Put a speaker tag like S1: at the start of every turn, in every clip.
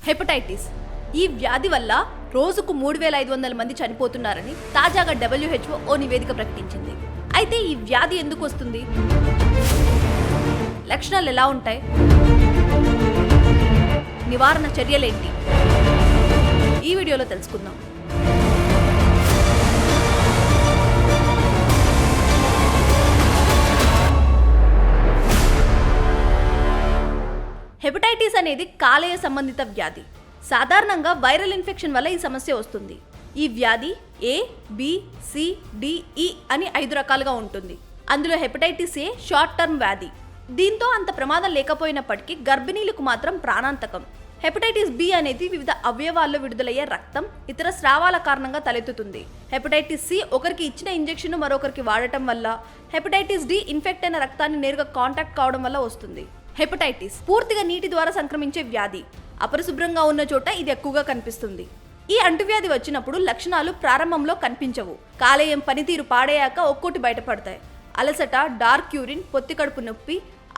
S1: Hepatitis ఈ వ్యాధి వల్ల రోజుకు 3,500 మంది చనిపోతున్నారని తాజాగా WHO ఓ నివేదిక ప్రకటించింది. అయితే ఈ వ్యాధి ఎందుకు వస్తుంది, లక్షణాలు ఎలా ఉంటాయి, నివారణ చర్యలేంటి, ఈ వీడియోలో తెలుసుకుందాం. హెపటైటిస్ అనేది కాలేయ సంబంధిత వ్యాధి. సాధారణంగా వైరల్ ఇన్ఫెక్షన్ వల్ల ఈ సమస్య వస్తుంది. ఈ వ్యాధి A, B, C, D, E అని 5 రకాలుగా ఉంటుంది. అందులో హెపటైటిస్ A షార్ట్ టర్మ్ వ్యాధి. దీంతో అంత ప్రమాదం లేకపోయినప్పటికీ గర్భిణీలకు మాత్రం ప్రాణాంతకం. హెపటైటిస్ B అనేది వివిధ అవయవాల్లో విడుదలయ్యే రక్తం, ఇతర స్రావాల కారణంగా తలెత్తుతుంది. హెపటైటిస్ C ఒకరికి ఇచ్చిన ఇంజెక్షన్ మరొకరికి వాడటం వల్ల, హెపటైటిస్ D ఇన్ఫెక్ట్ అయిన రక్తాన్ని నేరుగా కాంటాక్ట్ కావడం వల్ల వస్తుంది. హెపటైటిస్ పూర్తిగా నీటి ద్వారా సంక్రమించే వ్యాధి. అపరిశుభ్రంగా ఉన్న చోట ఇది ఎక్కువగా కనిపిస్తుంది. ఈ అంటువ్యాధి వచ్చినప్పుడు లక్షణాలు ప్రారంభంలో కనిపించవు. కాలేయం పనితీరు పాడయ్యాక ఒక్కోటి బయటపడతాయి. అలసట, డార్క్ యూరిన్, పొత్తి కడుపు నొప్పి,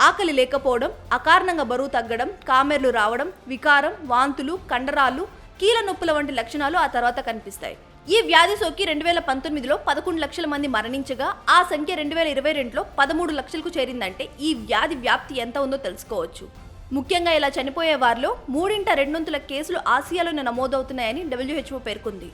S1: ఆకలి లేకపోవడం, అకారణంగా బరువు తగ్గడం, కామెర్లు రావడం, వికారం, వాంతులు, కండరాలు, కీళ్ళ నొప్పుల వంటి లక్షణాలు ఆ తర్వాత కనిపిస్తాయి. ఈ వ్యాధి సోకి 2019లో 11 లక్షల మంది మరణించగా ఆ సంఖ్య 2022లో 13 లక్షలకు చేరిందంటే ఈ వ్యాధి వ్యాప్తి ఎంత ఉందో తెలుసుకోవచ్చు. ముఖ్యంగా ఇలా చనిపోయే వారిలో 3/2 కేసులు ఆసియాలోనే నమోదవుతున్నాయని WHO పేర్కొంది.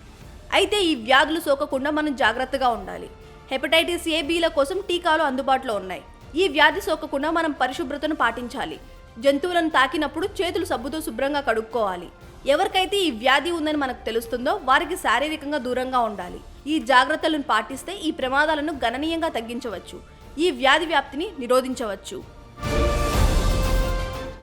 S1: అయితే ఈ వ్యాధులు సోకకుండా మనం జాగ్రత్తగా ఉండాలి. హెపటైటిస్ A, Bల కోసం టీకాలు అందుబాటులో ఉన్నాయి. ఈ వ్యాధి సోకకుండా మనం పరిశుభ్రతను పాటించాలి. జంతువులను తాకినప్పుడు చేతులు సబ్బుతో శుభ్రంగా కడుక్కోవాలి. ఎవరికైతే ఈ వ్యాధి ఉందని మనకు తెలుస్తుందో వారికి శారీరకంగా దూరంగా ఉండాలి. ఈ జాగ్రత్తలను పాటిస్తే ఈ ప్రమాదాలను గణనీయంగా తగ్గించవచ్చు. ఈ వ్యాధి వ్యాప్తిని నిరోధించవచ్చు.